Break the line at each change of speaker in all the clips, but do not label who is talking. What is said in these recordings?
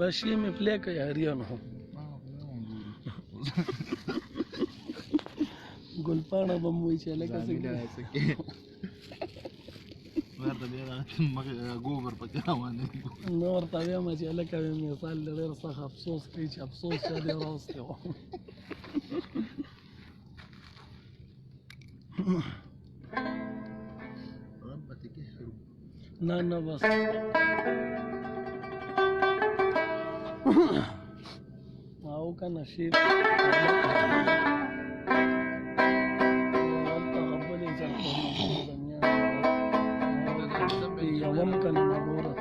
باشي में प्ले का हरियाणा हो गुलपाना बम्बई चले कैसे
गोबर पचावाने
नور طبيعي ما جالك من يصل غير صخ افسوس كيش افسوس شادي راسي لا بس هو كان شيء ممكن نبورة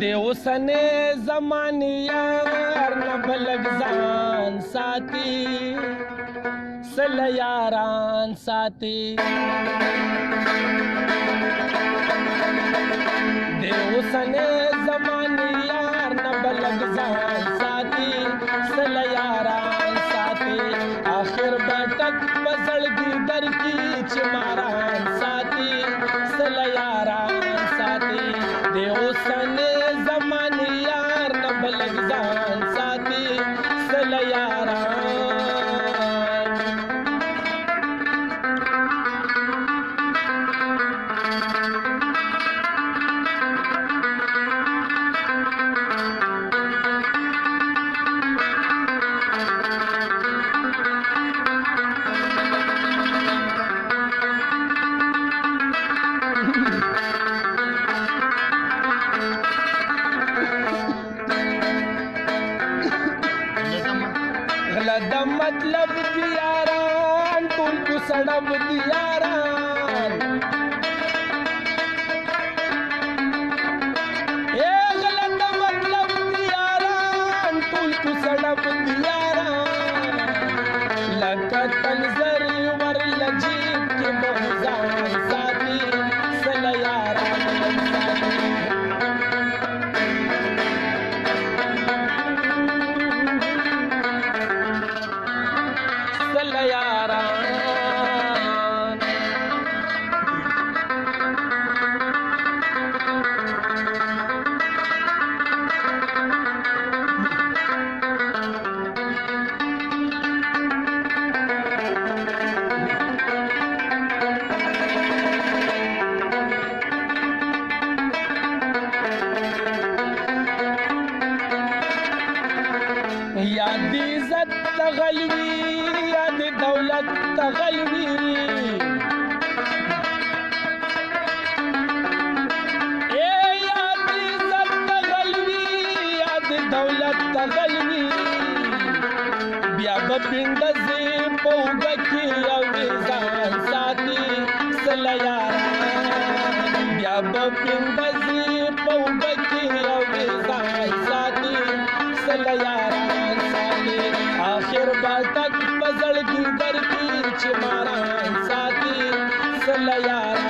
देवसने जमानियार न बलग जान साथी सल यारान साथी देवसने जमानियार न बलग जान साथी सल यारान साथी आखिर बैठक बजड़गी दर की चिमारान साथी सल यारान साथी देवसने यार न बलग जान साथी सल यारान मतलब दियारान तुमको सड़ब दियारान ए गलत मतलब दियारान तुमको सड़ब दियारान लकत तंजरी वर लजीब के बहुजान साथी सल यारान याद इज्जत तगलवी याद दौलत तगलवी ए याद इज्जत तगलवी याद दौलत तगलवी बिया बिंद से पौगा की अवजान साथी सल यारान बिया बिंद से पौगा की अवजान साथी सल यारान आखिर बातक बजड़गी दर की चिमारान साथी सल यारान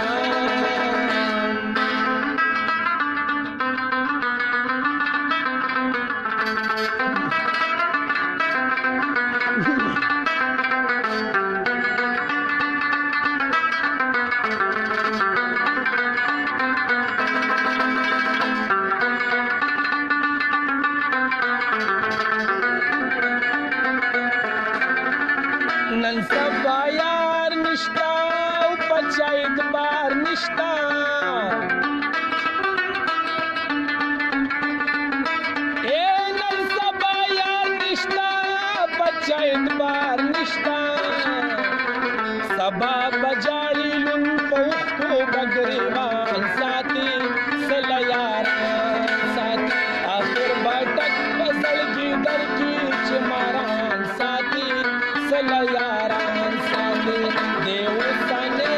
नन सबा यार निष्ठा उपचाइत बार निष्ठा ए नन सबा यार निष्ठा उपचाइत बार निष्ठा सबा बजाड़ी लुन पौखो बगरीवान साथी सल यारान साथी आखिर बैठक बसड़गी दर की चिमारान साथी सल यारान साथी देवसने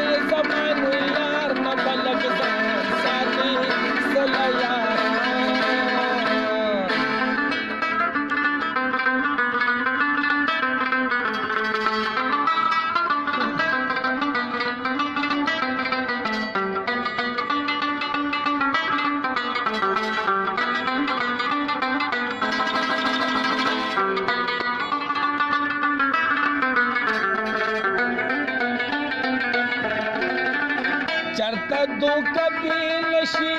चरता दो कभी नशी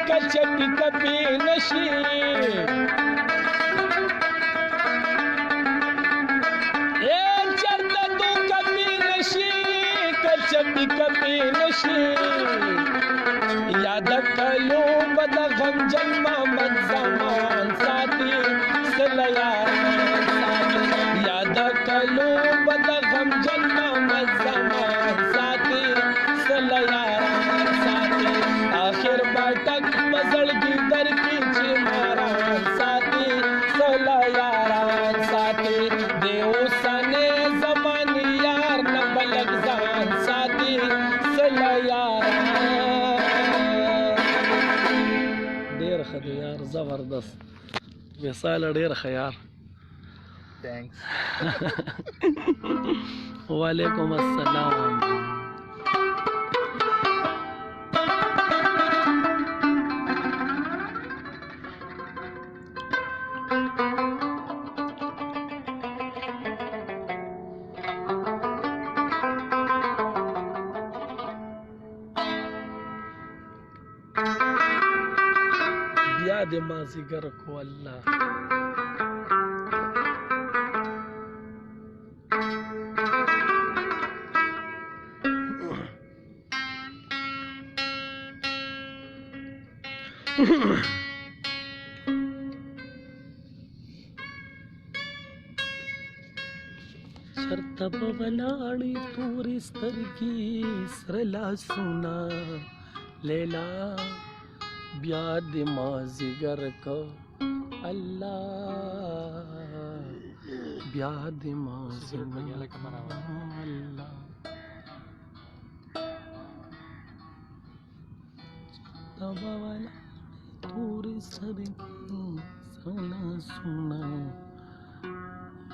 कचपी कभी नशी चरता दो कभी नशी कचपी कभी नशी याद कलो बदा गम जन्मा मत जमान साथी सलया याद कलो बदा गम जन्मा मत जमान साथी सलया साथी आखिर बाटक मजलगी दर पीछे मारा साथी सलया साथी देव सने जमानी यार न बलग जान साथी सलया ډیر ښه دی یار زبردست وصال ډیر ښه یار
थैंक्स
وعلیکم السلام بیا د مازیګر کو الله چرته به ولاړې تورې سترګې سره لاسونه لیلا بیا د مازیګر کو الله بیا د مازیګر الله تباولا تورې سترګې سره لاسونه لیلا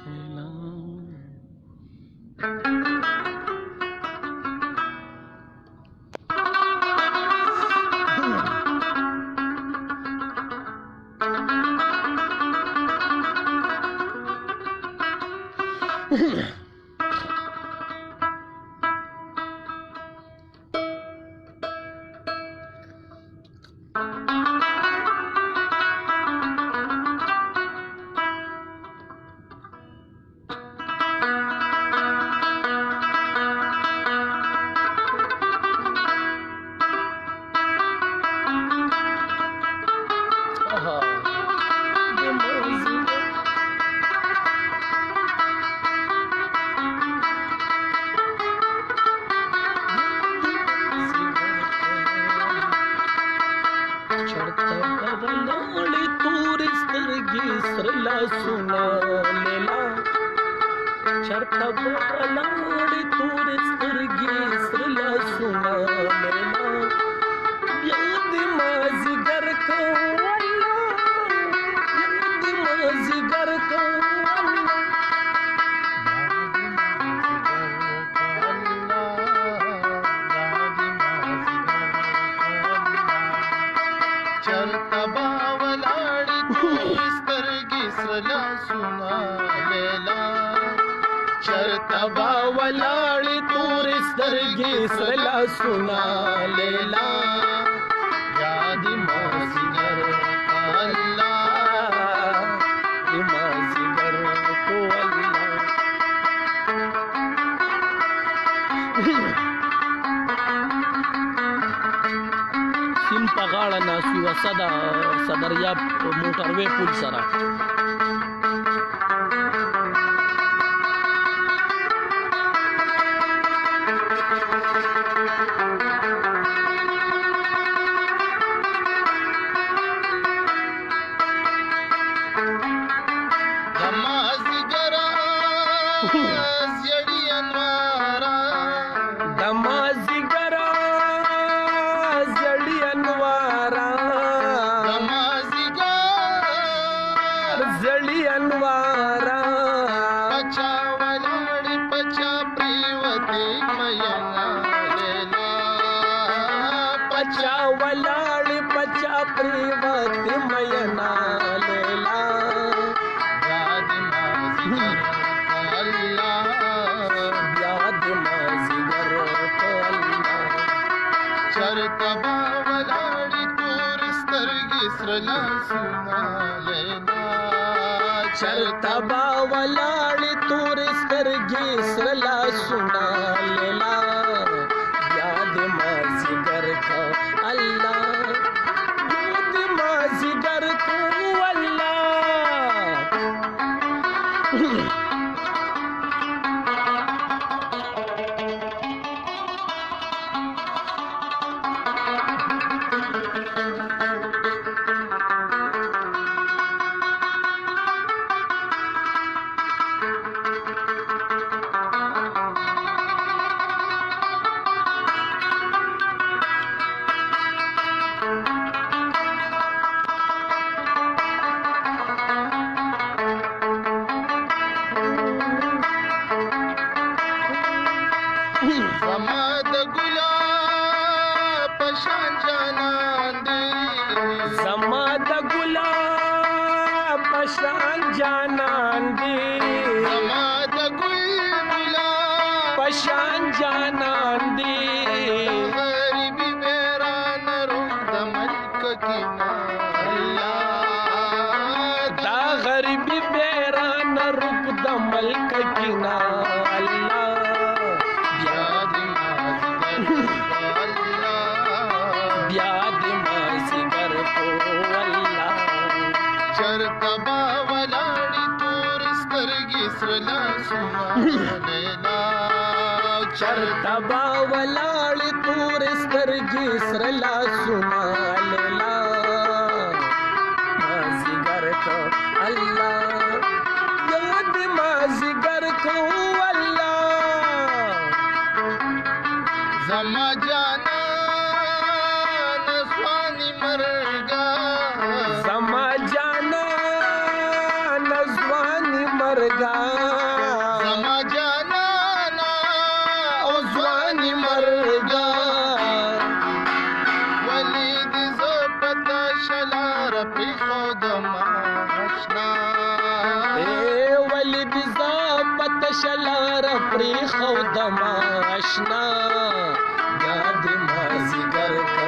चरता बलाड़ी तोरे स्तरगी सरला सुना लेला याद माज़िगर को याद माज़िगर को
चरता बावलाड़ी तोरे स्तरगी सरला सुना लेला चरता बावलाड़ी तोरे स्तरगी सरला सुना लेला याद माज़िगर अल्लाह माज़िगर को अल्लाह
सिम पगाड़ा नासी व सदरिया मोटरवे पुल सरा वलाड़ी पचा प्रीवती मयना लेला
याद माज़िगर अल्लाह
याद माज़िगर को अल्लाह
چرته به ولاړې تورې سترګې سره لاسونه لیلا
چرته به ولاړې تورې سترګې سره لاسونه لیلا بیا دې مازدیګر کا الله بیا دې مازدیګر کو الله
زما د ګلاب په شان جانان دی
زما د ګلاب په شان جانان دی
زما د ګلاب
په شان جانان دی
غریبي بیران روح د ملک کینا الله
دا غریبي بیران روپ د ملک کینا الله بیا دې مازدیګر کو الله
چرته به ولاړې تورې سترګې سره لاسونه لیلا
چرته به ولاړې تورې سترګې سره لاسونه لیلا مازدیګر کو الله بیا دې مازدیګر کو الله
زما جانان سوانی مرګا
زما جانان ځواني مرګا
زما جانان
او ځواني مرګا
ولی دې زه پتا شلار پرېښودم آشنا
ولې دې زه پته شلار پرېښودم اشنا بیا دې مازدیګر کو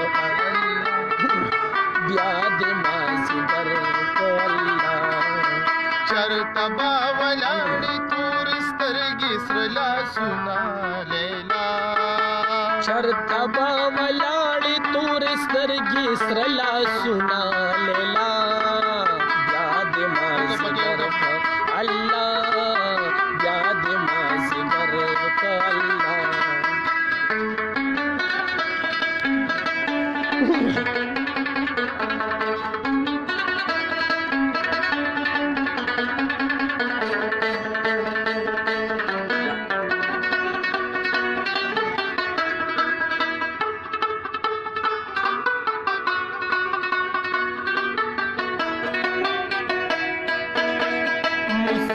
بیا دې مازدیګر کو الله
چرته به ولاړې تورې سترګې سره لاسونه لیلا
چرته به ولاړې تورې سترګې سره لاسونه لیلا بیا دې مازدیګر کو الله بیا دې مازدیګر کو الله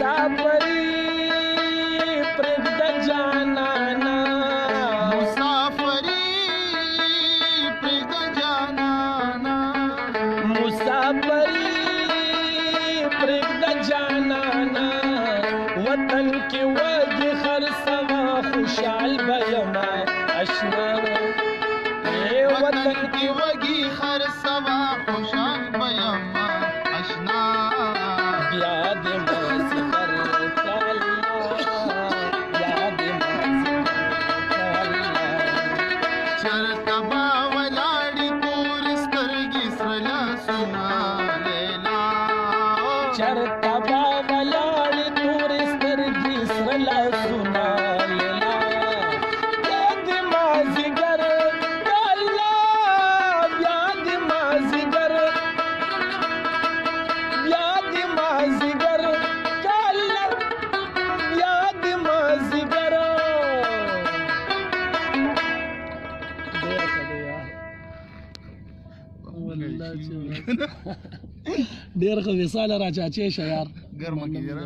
مسافری پرېږده جانانا
مسافري پرېږده جانانا
مسافری پرېږده جانانا وطن کې وږي خرڅوه خوشحال به یمه اشنا
وطن کې وږي خرڅوه خوشحال به یم اشنا
بیا دې مازدیګر کا الله بیا دې مازدیګر کا الله
چرته به ولاړې تورې سترګې سره لاسونه لیلا
چرته به ولاړې تورې سترګې سره لاسونه لیلا بیا دې مازدیګر کا الله بیا دې مازدیګر بیا دې مازدیګر کا الله بیا دې مازدیګر ډېر ښه وصال را چاچې شه یار
ګرمه کې جره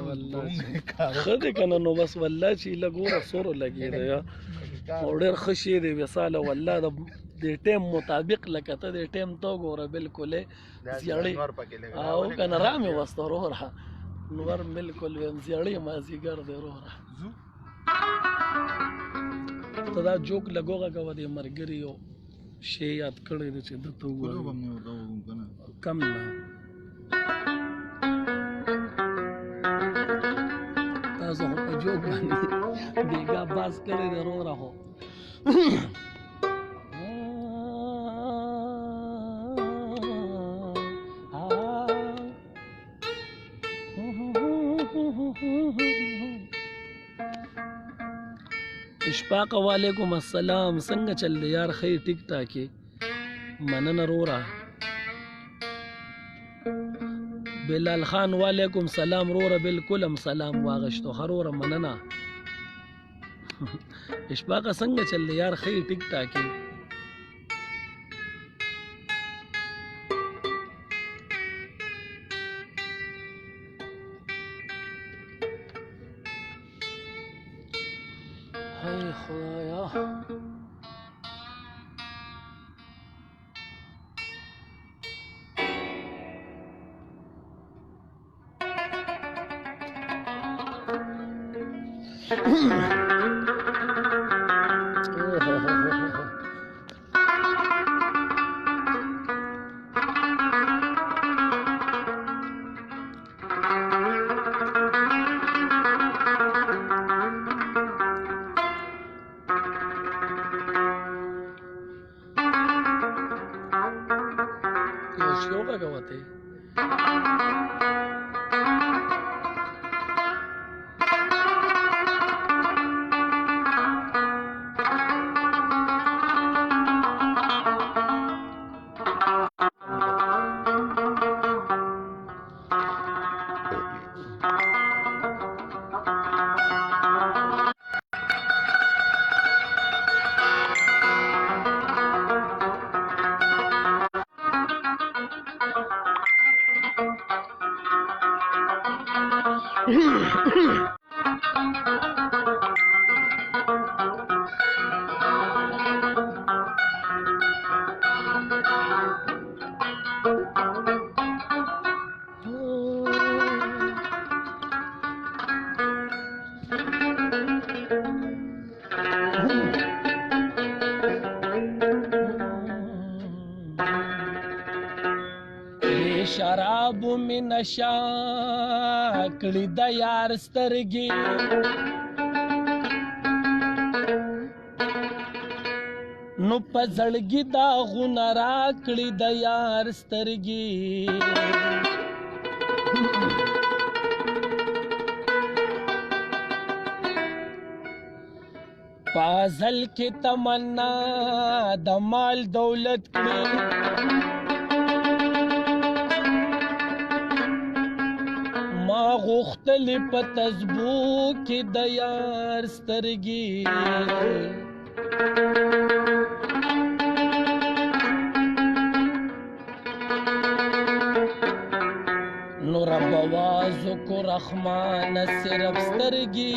ښه دی که نه نو بس والله چې لږ سورو لګېده یا او ډېر ښه شی دی وصاله والله د ټیم مطابق لکه ته د ټیم ته وګوره بالکل یې زیړې او که نه را مې وسته وروره نور بالکل ویم زیړې مازدیګر دی وروره ته دا جوک لګوغه کوه د ملګري یو شی یاد کړی دی چې ده ته
خلو
ووایو
به مې ورته ووم که نه
کم نه تاسو خو په جوک باندې بیګا باز کړی دی وروره خو اشفاق وعلیکم السلام څنګه چل دی یار خیر ټیک ټاکې مننه وروره بلال خان وعلیکم سلام وروره بالکل هم سلام واغشتو ښه وروره مننه اشفاقه څنګه چل دی یار خیر ټیک ټاکې هی خدایا یو غږوته شراب می نشا کړي د یار سترګې نو په زړګي دا غونه را کړي د یار سترګې پازل کې تمنا د مال دولت کړي ما غوښتلې په تزبو کې د یار سترګې نو رب آوازو کو رحمان صرف سترګې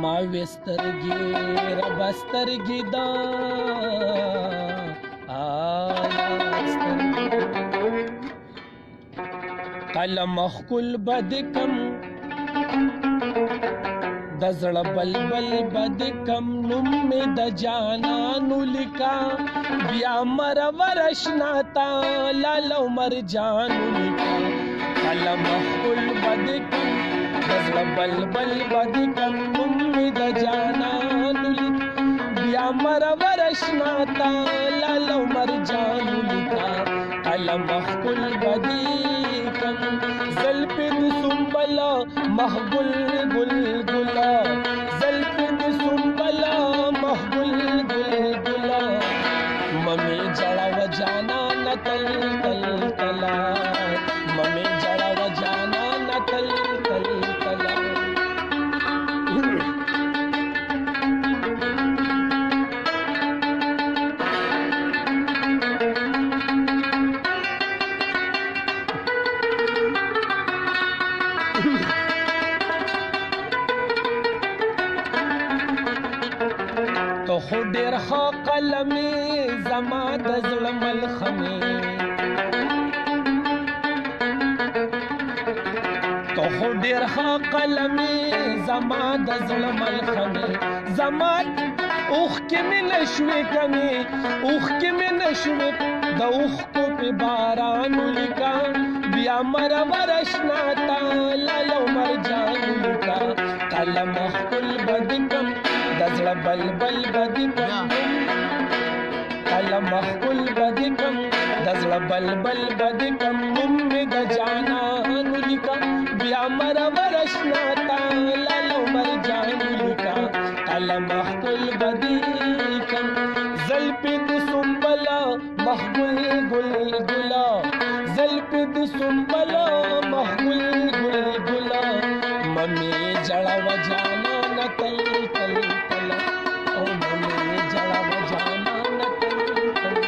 ما وې سترګې رب سترګې دا قلم خل بد کم د زړه بلبل بد کم نوم می د جانانو لیکا بیا مرورشنا تا لالو مرجانو لیکا قلم خل بد کم د زړه بلبل بد کم نوم می د جانانو لیکا بیا مرورشنا تا لالو مرجانو لیکا قلم خل بد زلف د سنبلا محبل گل گلا زلف د سنبلا محبل گل گلا ممی جڑا و جانا نتل تل تلا ممی جڑا و جانا نتل تل تلا تو خو ډېر ښه قلمي زما د زړه ملخمې تو خو ډېر ښه قلمي زما د زړه ملخمې زما اوښکې مې نه شوې کمې اوښکې مې نه شوې د اوښکو پې باران ولیکه بیا مرور اشنا تا لاله و مرجان ولیکه قلم ښکل به دې کړم د زړه بلبل به دې کړم قلم ښکل به دې کړم د زړه بلبل به دې کړم نوم مې د جانان ولیکه بیا مرور اشنا تا لاله و مرجان ولیکه قلم ښکل به دې کړم زلفې د سنبله مخګل ګل ګله زلفې د سنبله مخګل ګل ګله ممې جړوه جانانه تل تل تل او ممې جړوه جانانه تل تل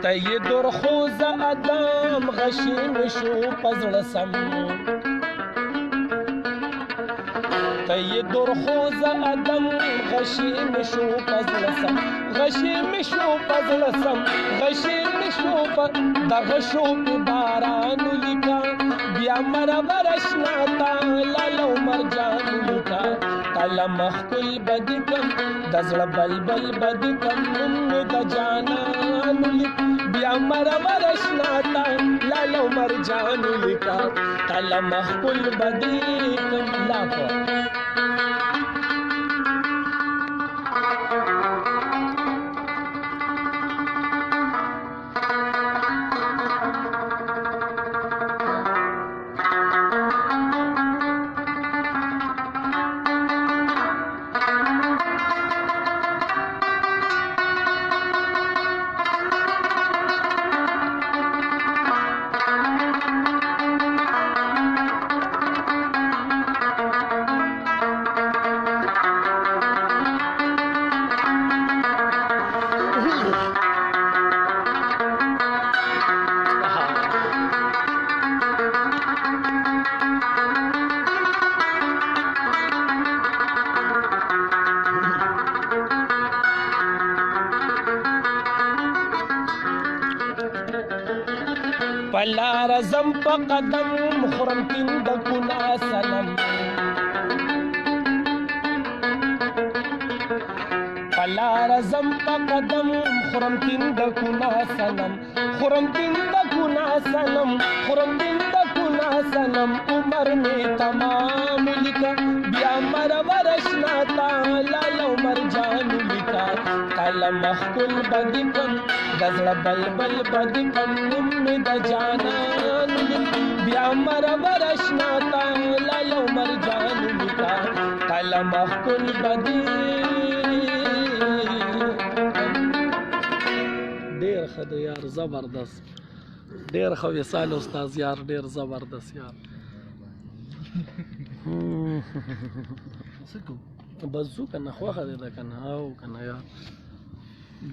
ته یې درخوزه ادم غشي مې شو په زړه سم ته یې درخوزه ادم غشي مې شو په زړه سم غشي مې شو په زړه سم غشي مې شو په دغه شو پې باران ولیکه بیا مرور اشنا تا لاله و مرجان ولیکه قلم ښکل به دې کړم د زړه بلبل به دې کړم نوم مې د جانان ولیکه بیا مرور اشنا تا لاله و مرجان ولیکه قلم ښکل به دې کړم لا په پلار زم په قدم خورم تندکونه سلم پلار زم په قدم خورم تندکونه سلم خورم تندکونه سلم خورم تندکونه سلم عمر مې تمام لیکه بیا مرور اشنا تا لاله و مرجان ولیکه قلم ښکل به دې کړم د زړه بلبل به دې کړم نوم مې د جانان ولیکه بیا مرور اشنا تا لاله و مرجان ولیکه قلم ښکل به دې ډېر ښه دی یار زبردست ډېر ښه وصال استاد یار ډېر زبردست یار بس ځو که نه خوښه دی ده که نه او که نه یار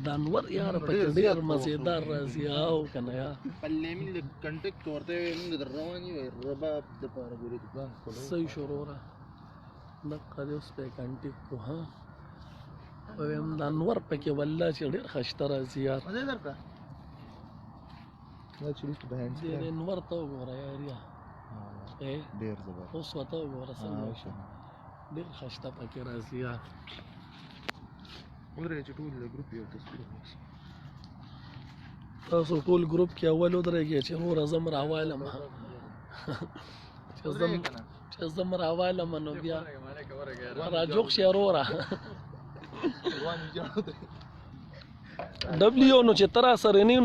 د انور یار پکې ډېر مزېدار راځي او که نه یار صحیح شروع را دقه دی اوس پې کنټیکټ کو ها ویم د انور پکې والله چې ډېر ښایسته راځي یار د انور ته وګوره یار یا اوس ورته وګوره څنګه ډېر ښایسته پکې راځي یار تاسو ټول ګروپ کې اول ودرېږئ چې وروره زه م راوالم چې زه م راوالم نو بیا راجوق شي وروره ډبلیو نو چې ته راسره نه